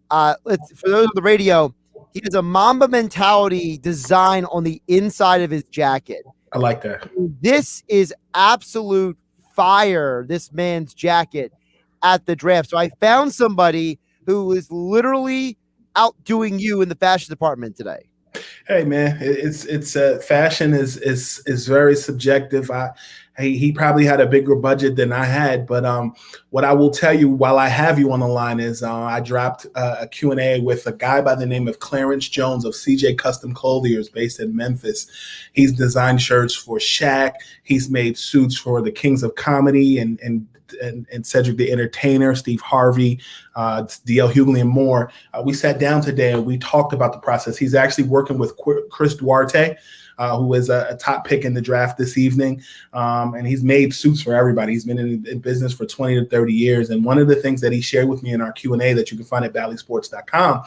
For those on the radio, he has a Mamba mentality design on the inside of his jacket. I like that. This is absolute fire, this man's jacket at the draft. So I found somebody who is literally outdoing you in the fashion department today. Hey man, it's fashion is very subjective. He probably had a bigger budget than I had, but what I will tell you while I have you on the line is I dropped a Q&A with a guy by the name of Clarence Jones of CJ Custom Clothiers based in Memphis. He's designed shirts for Shaq. He's made suits for the Kings of Comedy and Cedric the Entertainer, Steve Harvey, D.L. Hughley, and more. We sat down today and we talked about the process. He's actually working with Chris Duarte, who is a top pick in the draft this evening. And he's made suits for everybody. He's been in business for 20 to 30 years. And one of the things that he shared with me in our Q&A that you can find at ballysports.com,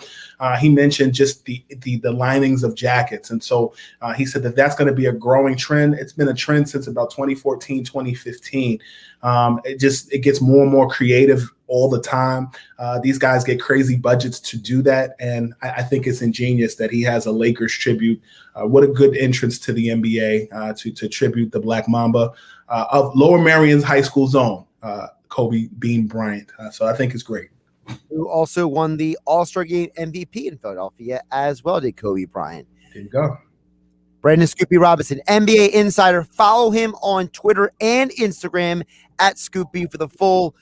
he mentioned just the linings of jackets. And so he said that's going to be a growing trend. It's been a trend since about 2014, 2015. It gets more and more creative all the time. These guys get crazy budgets to do that. And I think it's ingenious that he has a Lakers tribute. What a good entrance to the NBA to tribute the Black Mamba of Lower Merion High School's own, Kobe Bean Bryant. So I think it's great. Who also won the All-Star Game MVP in Philadelphia as well, did Kobe Bryant. There you go. Brandon Scoopy Robinson, NBA Insider. Follow him on Twitter and Instagram at Scoopy for the full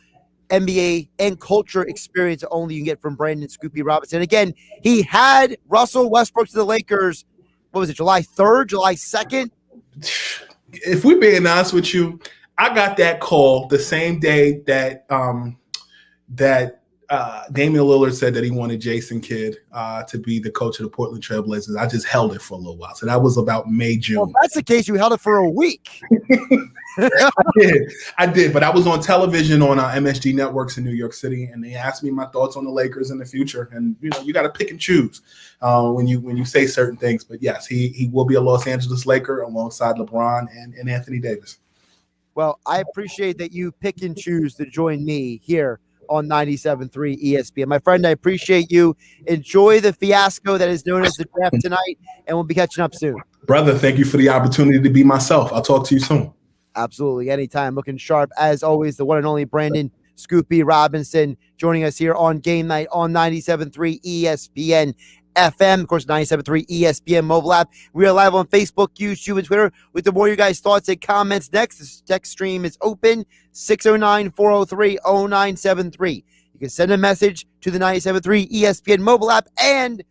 NBA and culture experience only you can get from Brandon Scoopy Robinson. Again, he had Russell Westbrook to the Lakers, what was it, July 3rd, July 2nd? If we're being honest with you, I got that call the same day that Damian Lillard said that he wanted Jason Kidd to be the coach of the Portland Trail Blazers. I just held it for a little while. So that was about May, June. Well, if that's the case, you held it for a week. I did, but I was on television on MSG Networks in New York City, and they asked me my thoughts on the Lakers in the future. And you got to pick and choose when you say certain things. But yes, he will be a Los Angeles Laker alongside LeBron and Anthony Davis. Well, I appreciate that you pick and choose to join me here on 97.3 ESPN. My friend, I appreciate you. Enjoy the fiasco that is known as the draft tonight, and we'll be catching up soon. Brother, thank you for the opportunity to be myself. I'll talk to you soon. Absolutely. Anytime. Looking sharp. As always, the one and only Brandon Scoopy Robinson joining us here on Game Night on 97.3 ESPN FM. Of course, 97.3 ESPN mobile app. We are live on Facebook, YouTube, and Twitter with the more you guys' thoughts and comments next. This text stream is open, 609-403-0973. You can send a message to the 97.3 ESPN mobile app and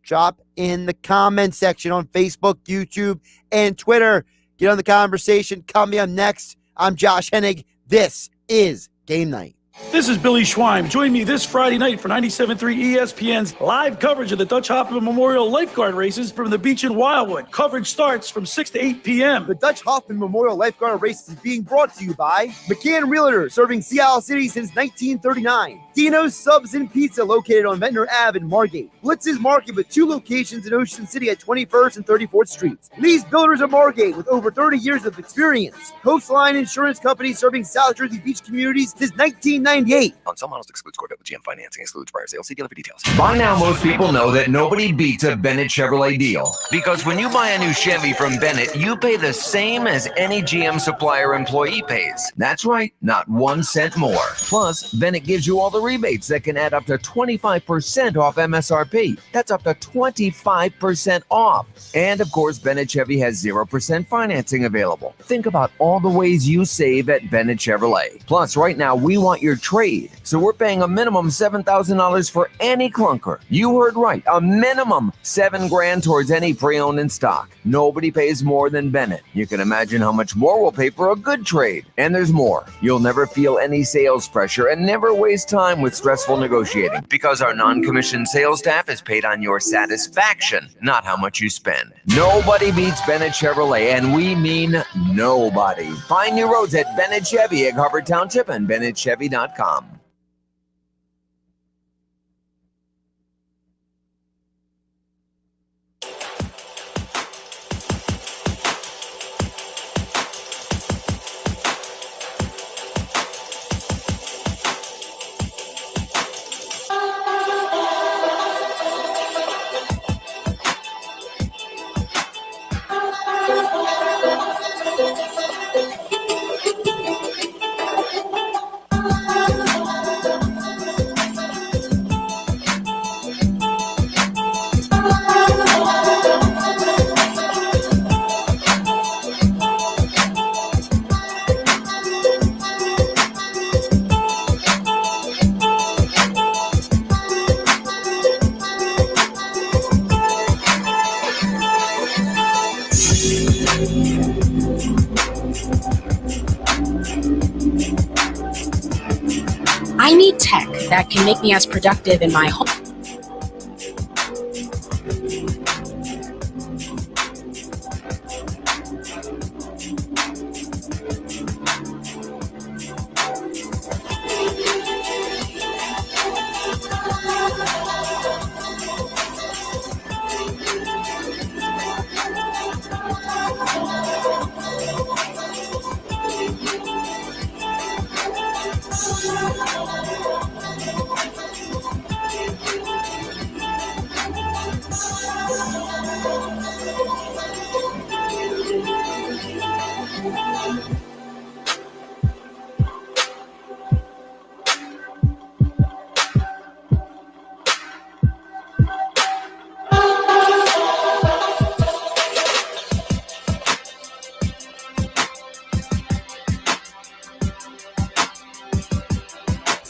drop in the comment section on Facebook, YouTube, and Twitter. Get on the conversation. Coming up next, I'm Josh Hennig. This is Game Night. This is Billy Schweim. Join me this Friday night for 97.3 ESPN's live coverage of the Dutch Hoffman Memorial Lifeguard Races from the beach in Wildwood. Coverage starts from 6 to 8 p.m. The Dutch Hoffman Memorial Lifeguard Races is being brought to you by McCann Realtor, serving Seattle City since 1939. Dino's Subs and Pizza, located on Ventnor Ave in Margate. Blitz's Market with 2 locations in Ocean City at 21st and 34th Streets. Lee's Builders of Margate with over 30 years of experience. Coastline Insurance Company, serving South Jersey beach communities since 1990. $19.98. On some models excludes Corvette with GM financing, excludes prior sales. See dealer for details. By now, most people know that nobody beats a Bennett Chevrolet deal. Because when you buy a new Chevy from Bennett, you pay the same as any GM supplier employee pays. That's right, not 1 cent more. Plus, Bennett gives you all the rebates that can add up to 25% off MSRP. That's up to 25% off. And of course, Bennett Chevy has 0% financing available. Think about all the ways you save at Bennett Chevrolet. Plus, right now, we want your trade. So we're paying a minimum $7,000 for any clunker. You heard right, a minimum $7,000 towards any pre-owned in stock. Nobody pays more than Bennett. You can imagine how much more we'll pay for a good trade. And there's more. You'll never feel any sales pressure and never waste time with stressful negotiating because our non-commissioned sales staff is paid on your satisfaction, not how much you spend. Nobody beats Bennett Chevrolet, and we mean nobody. Find new roads at Bennett Chevy, Egg Harbor Township, and BennettChevy.com. I need tech that can make me as productive in my home.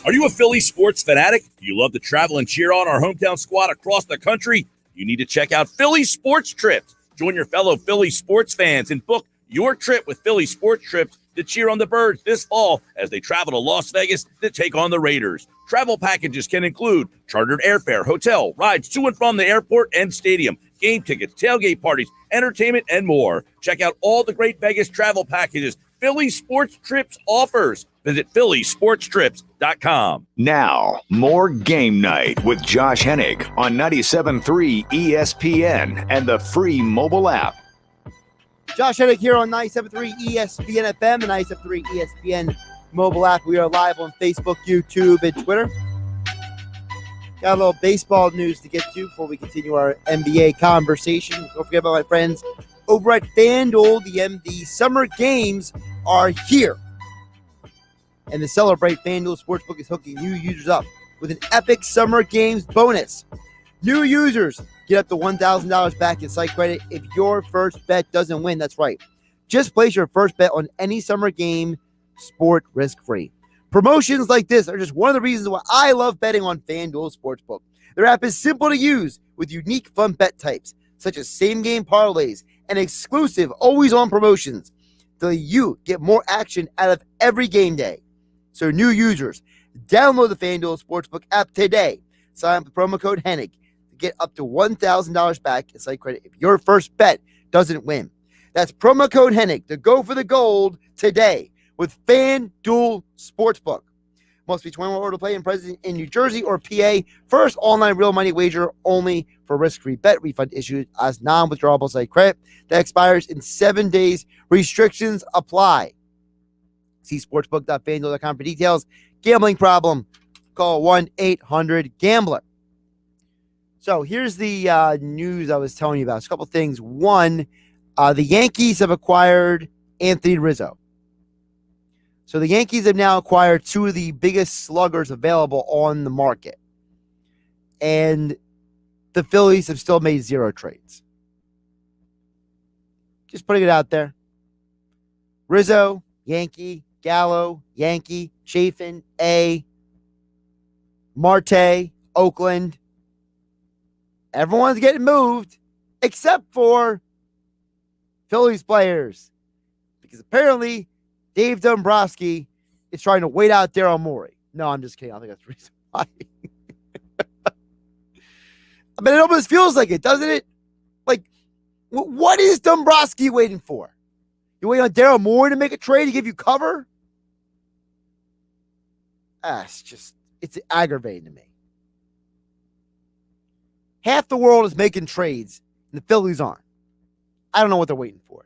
Are you a Phillies sports fanatic? Do you love to travel and cheer on our hometown squad across the country? You need to check out Phillies Sports Trips. Join your fellow Phillies sports fans and book your trip with Phillies Sports Trips to cheer on the Birds this fall as they travel to Las Vegas to take on the Raiders. Travel packages can include chartered airfare, hotel, rides to and from the airport and stadium, game tickets, tailgate parties, entertainment, and more. Check out all the great Vegas travel packages Phillies Sports Trips offers. Visit phillysportstrips.com. Now, more Game Night with Josh Hennig on 97.3 ESPN and the free mobile app. Josh Hennig here on 97.3 ESPN FM and 97.3 ESPN mobile app. We are live on Facebook, YouTube, and Twitter. Got a little baseball news to get to before we continue our NBA conversation. Don't forget about my friends over at FanDuel. The summer games are here. And to celebrate, FanDuel Sportsbook is hooking new users up with an epic summer games bonus. New users get up to $1,000 back in site credit if your first bet doesn't win. That's right. Just place your first bet on any summer game, sport risk-free. Promotions like this are just one of the reasons why I love betting on FanDuel Sportsbook. Their app is simple to use with unique fun bet types, such as same-game parlays and exclusive always-on promotions, so you get more action out of every game day. So new users, download the FanDuel Sportsbook app today. Sign up with promo code Hennig to get up to $1,000 back in site credit if your first bet doesn't win. That's promo code Hennig to go for the gold today with FanDuel Sportsbook. Must be 21 or to play and present in New Jersey or PA. First online real money wager only for risk-free bet. Refund issued as non-withdrawable site credit that expires in 7 days. Restrictions apply. See sportsbook.fanduel.com for details. Gambling problem? Call 1-800-GAMBLER. So here's the news I was telling you about. It's a couple things. One, the Yankees have acquired Anthony Rizzo. So the Yankees have now acquired two of the biggest sluggers available on the market. And the Phillies have still made 0 trades. Just putting it out there. Rizzo, Yankee. Gallo, Yankee. Chafin, A. Marte, Oakland. Everyone's getting moved except for Phillies players. Because apparently Dave Dombrowski is trying to wait out Daryl Morey. No, I'm just kidding. I think that's the reason why. But it almost feels like it, doesn't it? Like, what is Dombrowski waiting for? You waiting on Daryl Morey to make a trade to give you cover? It's aggravating to me. Half the world is making trades, and the Phillies aren't. I don't know what they're waiting for.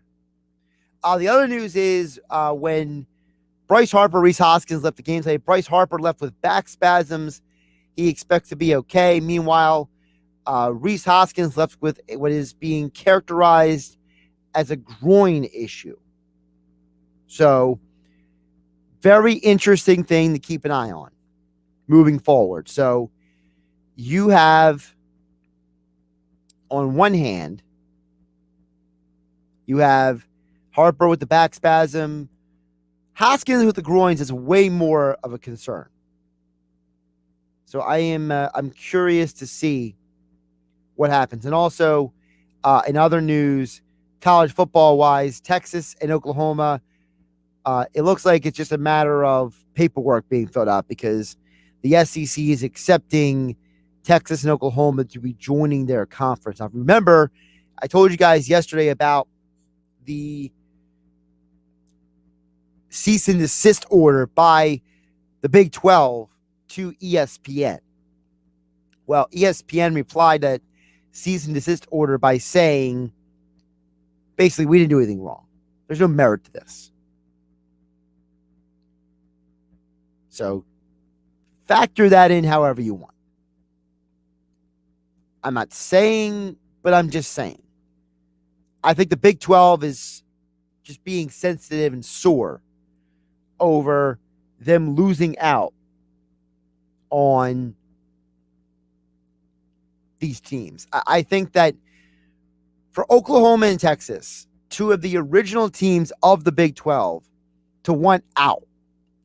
The other news is when Bryce Harper, Rhys Hoskins left the game today, Bryce Harper left with back spasms. He expects to be okay. Meanwhile, Rhys Hoskins left with what is being characterized as a groin issue. So, very interesting thing to keep an eye on moving forward. So, you have, on one hand, you have Harper with the back spasm. Hoskins with the groins is way more of a concern. So I'm curious to see what happens. And also, in other news, college football wise, Texas and Oklahoma, it looks like it's just a matter of paperwork being filled out because the SEC is accepting Texas and Oklahoma to be joining their conference. Now, remember, I told you guys yesterday about the cease and desist order by the Big 12 to ESPN. Well, ESPN replied that cease and desist order by saying, basically, we didn't do anything wrong. There's no merit to this. So factor that in however you want. I'm not saying, but I'm just saying. I think the Big 12 is just being sensitive and sore over them losing out on these teams. I think that for Oklahoma and Texas, two of the original teams of the Big 12, to want out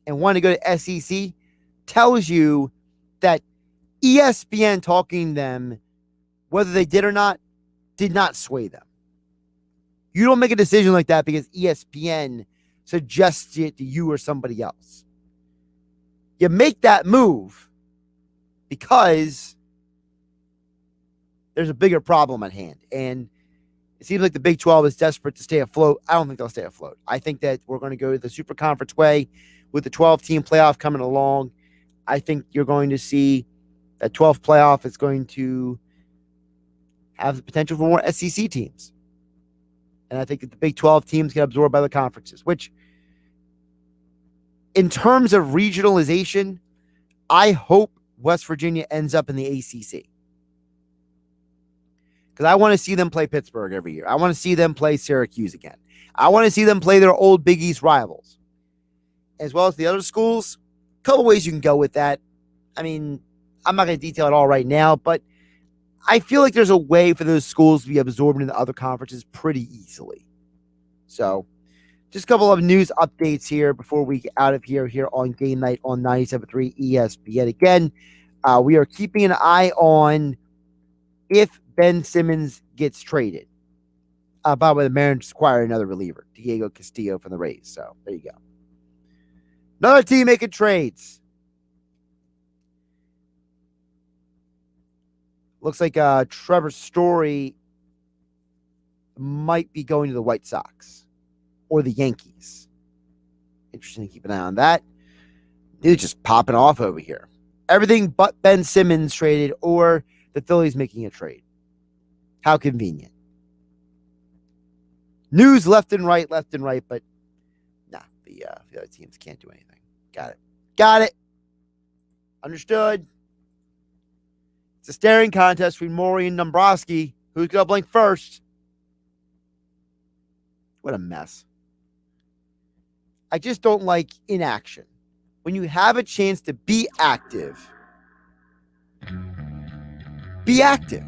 and want to go to SEC tells you that ESPN talking to them, whether they did or not, did not sway them. You don't make a decision like that because ESPN suggests it to you or somebody else. You make that move because there's a bigger problem at hand. And it seems like the Big 12 is desperate to stay afloat. I don't think they'll stay afloat. I think that we're going to go the Super Conference way with the 12-team playoff coming along. I think you're going to see that 12th playoff is going to have the potential for more SEC teams. And I think that the Big 12 teams get absorbed by the conferences, which in terms of regionalization, I hope West Virginia ends up in the ACC. Because I want to see them play Pittsburgh every year. I want to see them play Syracuse again. I want to see them play their old Big East rivals. As well as the other schools. A couple ways you can go with that. I mean, I'm not going to detail it all right now, but I feel like there's a way for those schools to be absorbed into other conferences pretty easily. So, just a couple of news updates here before we get out of here on Game Night on 97.3 ESPN. Again, we are keeping an eye on if Ben Simmons gets traded. By the way, the Mariners acquire another reliever, Diego Castillo from the Rays. So, there you go. Another team making trades. Looks like Trevor Story might be going to the White Sox or the Yankees. Interesting to keep an eye on that. It's just popping off over here. Everything but Ben Simmons traded or the Phillies making a trade. How convenient. News left and right, but nah, the other teams can't do anything. Got it. Understood. It's a staring contest between Maury and Dombrowski. Who's going to blink first? What a mess. I just don't like inaction. When you have a chance to be active, be active.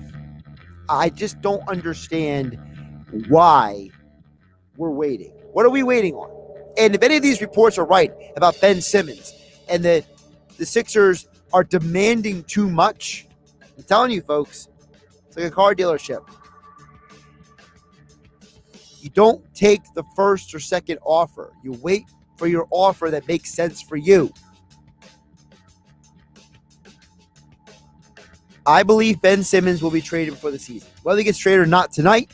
I just don't understand why we're waiting. What are we waiting on? And if any of these reports are right about Ben Simmons and that the Sixers are demanding too much, I'm telling you, folks, it's like a car dealership. You don't take the first or second offer. You wait for your offer that makes sense for you. I believe Ben Simmons will be traded before the season. Whether he gets traded or not tonight,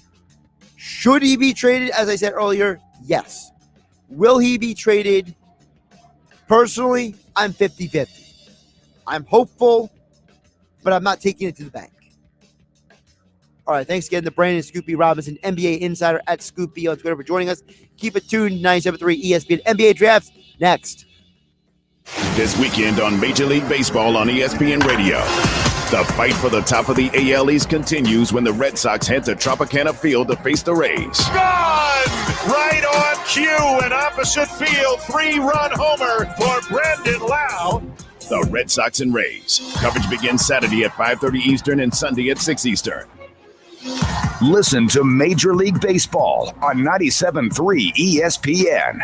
should he be traded, as I said earlier? Yes. Will he be traded? Personally, I'm 50-50. I'm hopeful, but I'm not taking it to the bank. All right, thanks again to Brandon Scoopy Robinson, NBA Insider at Scoopy on Twitter for joining us. Keep it tuned, 97.3 ESPN NBA Drafts next. This weekend on Major League Baseball on ESPN Radio. The fight for the top of the AL East continues when the Red Sox head to Tropicana Field to face the Rays. Gone! Right on cue, an opposite field 3-run homer for Brandon Lau. The Red Sox and Rays. Coverage begins Saturday at 5:30 Eastern and Sunday at 6 Eastern. Listen to Major League Baseball on 97.3 ESPN.